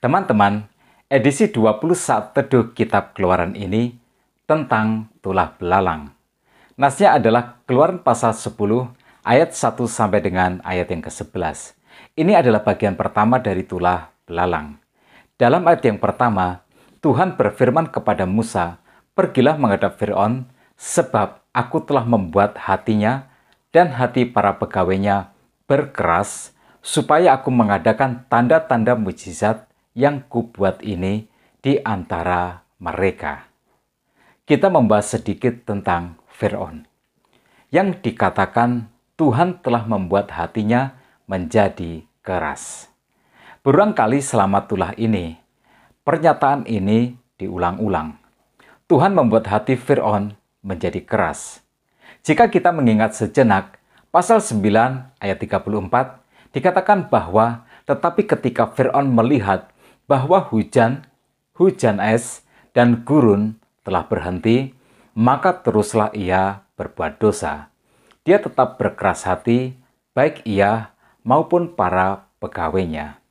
Teman-teman, edisi 20 Saat Teduh Kitab Keluaran ini tentang tulah belalang. Nasnya adalah Keluaran pasal 10 ayat 1 sampai dengan ayat yang ke-11. Ini adalah bagian pertama dari tulah belalang. Dalam ayat yang pertama, Tuhan berfirman kepada Musa, "Pergilah menghadap Firaun, sebab aku telah membuat hatinya dan hati para pegawainya berkeras, supaya aku mengadakan tanda-tanda mujizat yang kubuat ini di antara mereka." Kita membahas sedikit tentang Firaun, yang dikatakan Tuhan telah membuat hatinya menjadi keras. Berulang kali selama tulah ini, pernyataan ini diulang-ulang. Tuhan membuat hati Firaun menjadi keras. Jika kita mengingat sejenak, pasal 9 ayat 34 dikatakan bahwa tetapi ketika Firaun melihat bahwa hujan es, dan gurun telah berhenti, maka teruslah ia berbuat dosa. Dia tetap berkeras hati, baik ia maupun para pegawainya.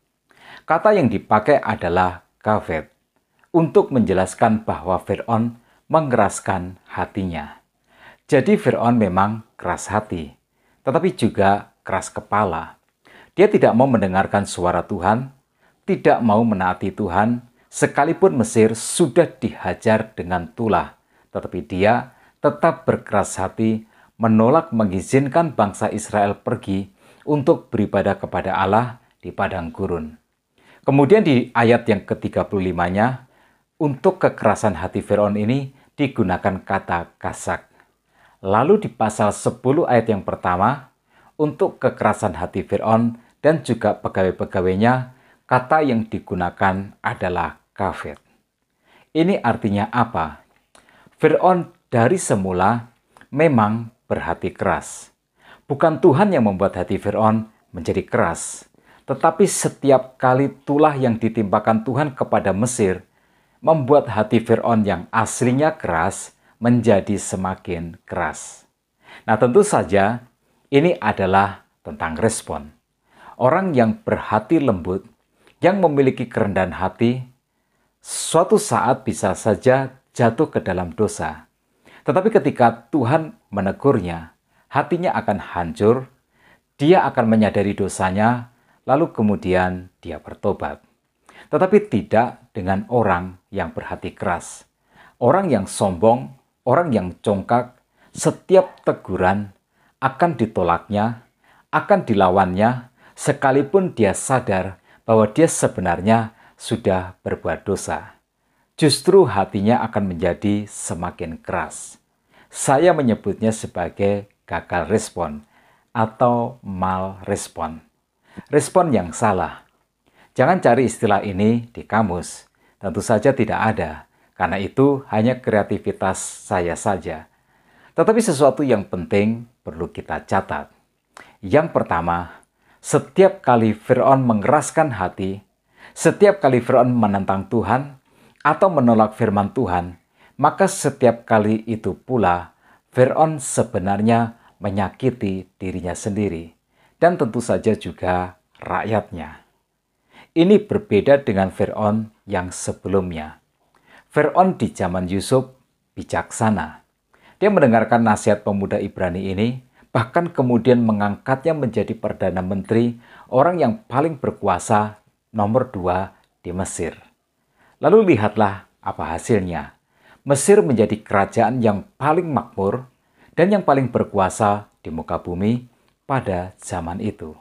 Kata yang dipakai adalah kafet, untuk menjelaskan bahwa Firaun mengeraskan hatinya. Jadi Firaun memang keras hati, tetapi juga keras kepala. Dia tidak mau mendengarkan suara Tuhan, tidak mau menaati Tuhan, sekalipun Mesir sudah dihajar dengan tulah, tetapi dia tetap berkeras hati, menolak mengizinkan bangsa Israel pergi untuk beribadah kepada Allah di padang gurun. Kemudian di ayat yang ke-35-nya, untuk kekerasan hati Firaun ini digunakan kata kasak. Lalu di pasal 10 ayat yang pertama, untuk kekerasan hati Firaun dan juga pegawai-pegawainya, kata yang digunakan adalah kafir. Ini artinya apa? Firaun dari semula memang berhati keras. Bukan Tuhan yang membuat hati Firaun menjadi keras, tetapi setiap kali tulah yang ditimpakan Tuhan kepada Mesir membuat hati Firaun yang aslinya keras menjadi semakin keras. Nah, tentu saja ini adalah tentang respon. Orang yang berhati lembut, yang memiliki kerendahan hati, suatu saat bisa saja jatuh ke dalam dosa. Tetapi ketika Tuhan menegurnya, hatinya akan hancur, dia akan menyadari dosanya, lalu kemudian dia bertobat. Tetapi tidak dengan orang yang berhati keras. Orang yang sombong, orang yang congkak, setiap teguran akan ditolaknya, akan dilawannya, sekalipun dia sadar bahwa dia sebenarnya sudah berbuat dosa. Justru hatinya akan menjadi semakin keras. Saya menyebutnya sebagai gagal respon atau mal respon. Respon yang salah. Jangan cari istilah ini di kamus. Tentu saja tidak ada, karena itu hanya kreativitas saya saja. Tetapi sesuatu yang penting perlu kita catat. Yang pertama, setiap kali Firaun mengeraskan hati, setiap kali Firaun menentang Tuhan atau menolak firman Tuhan, maka setiap kali itu pula Firaun sebenarnya menyakiti dirinya sendiri dan tentu saja juga rakyatnya. Ini berbeda dengan Firaun yang sebelumnya. Firaun di zaman Yusuf bijaksana. Dia mendengarkan nasihat pemuda Ibrani ini, bahkan kemudian mengangkatnya menjadi Perdana Menteri, orang yang paling berkuasa nomor 2 di Mesir. Lalu lihatlah apa hasilnya. Mesir menjadi kerajaan yang paling makmur dan yang paling berkuasa di muka bumi pada zaman itu.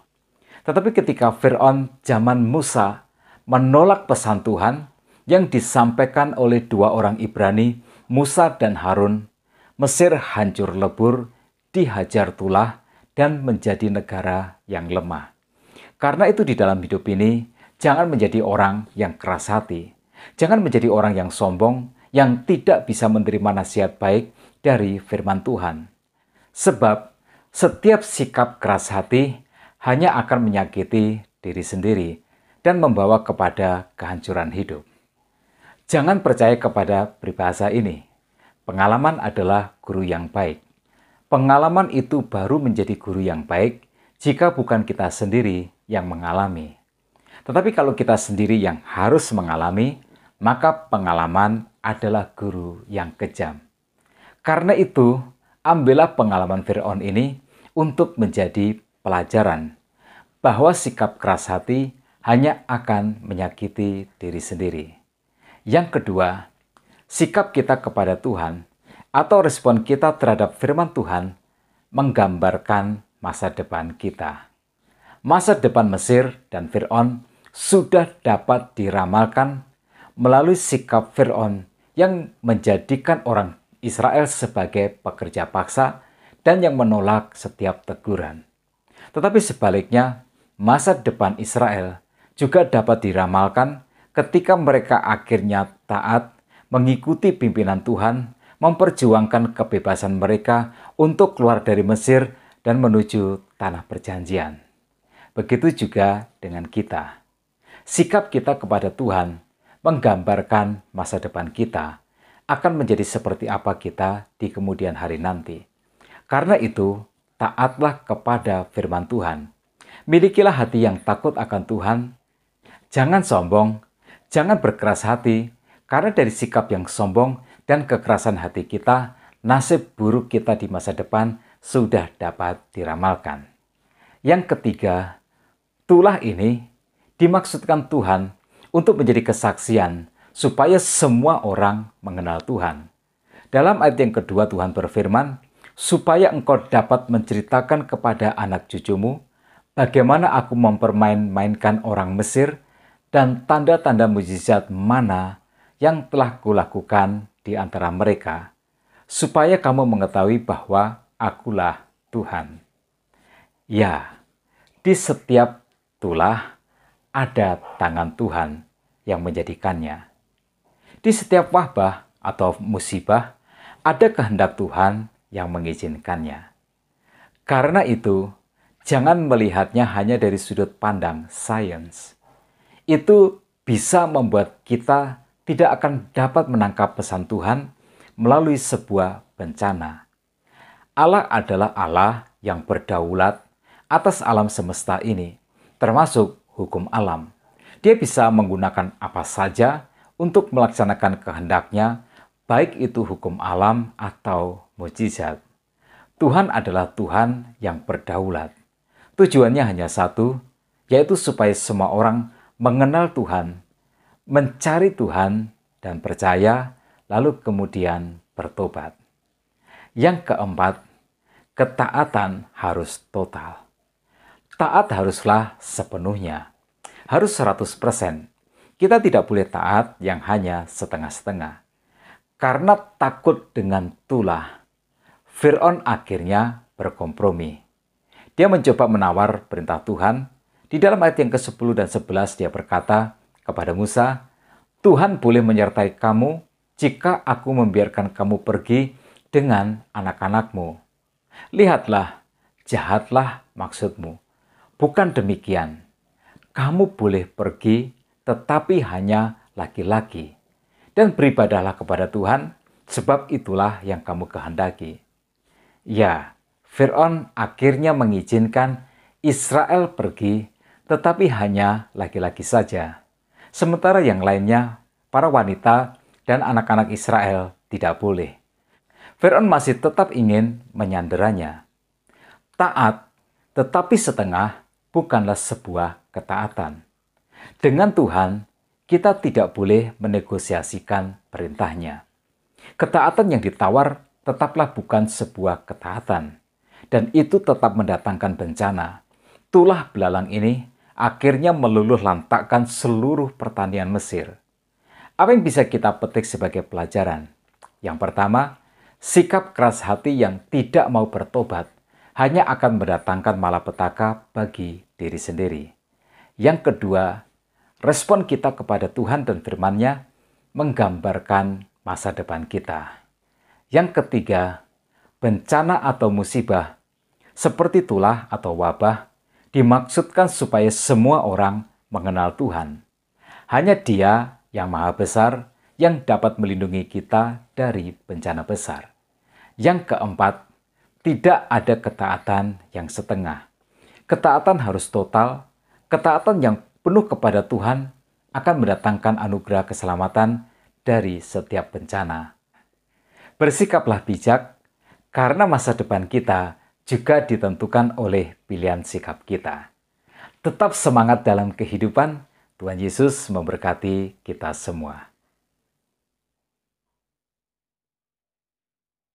Tetapi ketika Firaun zaman Musa menolak pesan Tuhan yang disampaikan oleh dua orang Ibrani, Musa dan Harun, Mesir hancur lebur, dihajar tulah, dan menjadi negara yang lemah. Karena itu di dalam hidup ini, jangan menjadi orang yang keras hati. Jangan menjadi orang yang sombong, yang tidak bisa menerima nasihat baik dari firman Tuhan. Sebab setiap sikap keras hati hanya akan menyakiti diri sendiri dan membawa kepada kehancuran hidup. Jangan percaya kepada peribahasa ini. Pengalaman adalah guru yang baik. Pengalaman itu baru menjadi guru yang baik jika bukan kita sendiri yang mengalami. Tetapi kalau kita sendiri yang harus mengalami, maka pengalaman adalah guru yang kejam. Karena itu, ambillah pengalaman Fir'aun ini untuk menjadi pelajaran bahwa sikap keras hati hanya akan menyakiti diri sendiri. Yang kedua, sikap kita kepada Tuhan atau respon kita terhadap firman Tuhan menggambarkan masa depan kita. Masa depan Mesir dan Fir'aun sudah dapat diramalkan melalui sikap Fir'aun yang menjadikan orang Israel sebagai pekerja paksa dan yang menolak setiap teguran. Tetapi sebaliknya, masa depan Israel juga dapat diramalkan ketika mereka akhirnya taat, mengikuti pimpinan Tuhan, memperjuangkan kebebasan mereka untuk keluar dari Mesir dan menuju tanah perjanjian. Begitu juga dengan kita. Sikap kita kepada Tuhan menggambarkan masa depan kita akan menjadi seperti apa kita di kemudian hari nanti. Karena itu, taatlah kepada firman Tuhan. Milikilah hati yang takut akan Tuhan. Jangan sombong, jangan berkeras hati, karena dari sikap yang sombong dan kekerasan hati kita, nasib buruk kita di masa depan sudah dapat diramalkan. Yang ketiga, tulah ini dimaksudkan Tuhan untuk menjadi kesaksian supaya semua orang mengenal Tuhan. Dalam ayat yang kedua Tuhan berfirman, supaya engkau dapat menceritakan kepada anak cucumu bagaimana aku mempermain-mainkan orang Mesir dan tanda-tanda mujizat mana yang telah kulakukan di antara mereka, supaya kamu mengetahui bahwa akulah Tuhan. Ya, di setiap tulah ada tangan Tuhan yang menjadikannya. Di setiap wabah atau musibah, ada kehendak Tuhan yang mengizinkannya. Karena itu, jangan melihatnya hanya dari sudut pandang sains. Itu bisa membuat kita tidak akan dapat menangkap pesan Tuhan melalui sebuah bencana. Allah adalah Allah yang berdaulat atas alam semesta ini, termasuk hukum alam. Dia bisa menggunakan apa saja untuk melaksanakan kehendaknya, baik itu hukum alam atau mukjizat. Tuhan adalah Tuhan yang berdaulat. Tujuannya hanya satu, yaitu supaya semua orang mengenal Tuhan, mencari Tuhan, dan percaya, lalu kemudian bertobat. Yang keempat, ketaatan harus total. Taat haruslah sepenuhnya, harus 100%. Kita tidak boleh taat yang hanya setengah-setengah. Karena takut dengan tulah, Fir'aun akhirnya berkompromi. Dia mencoba menawar perintah Tuhan. Di dalam ayat yang ke-10 dan 11 dia berkata kepada Musa, Tuhan boleh menyertai kamu jika aku membiarkan kamu pergi dengan anak-anakmu. Lihatlah, jahatlah maksudmu. Bukan demikian. Kamu boleh pergi tetapi hanya laki-laki. Dan beribadahlah kepada Tuhan, sebab itulah yang kamu kehendaki. Ya, Fir'aun akhirnya mengizinkan Israel pergi, tetapi hanya laki-laki saja. Sementara yang lainnya, para wanita dan anak-anak Israel tidak boleh. Fir'aun masih tetap ingin menyanderanya. Taat, tetapi setengah, bukanlah sebuah ketaatan. Dengan Tuhan, kita tidak boleh menegosiasikan perintahnya. Ketaatan yang ditawar tetaplah bukan sebuah ketaatan. Dan itu tetap mendatangkan bencana. Tulah belalang ini akhirnya meluluh lantakkan seluruh pertanian Mesir. Apa yang bisa kita petik sebagai pelajaran? Yang pertama, sikap keras hati yang tidak mau bertobat hanya akan mendatangkan malapetaka bagi diri sendiri. Yang kedua, respon kita kepada Tuhan dan firman-Nya menggambarkan masa depan kita. Yang ketiga, bencana atau musibah seperti tulah atau wabah dimaksudkan supaya semua orang mengenal Tuhan. Hanya Dia yang Maha Besar yang dapat melindungi kita dari bencana besar. Yang keempat, tidak ada ketaatan yang setengah. Ketaatan harus total, ketaatan yang penuh kepada Tuhan akan mendatangkan anugerah keselamatan dari setiap bencana. Bersikaplah bijak, karena masa depan kita juga ditentukan oleh pilihan sikap kita. Tetap semangat dalam kehidupan. Tuhan Yesus memberkati kita semua.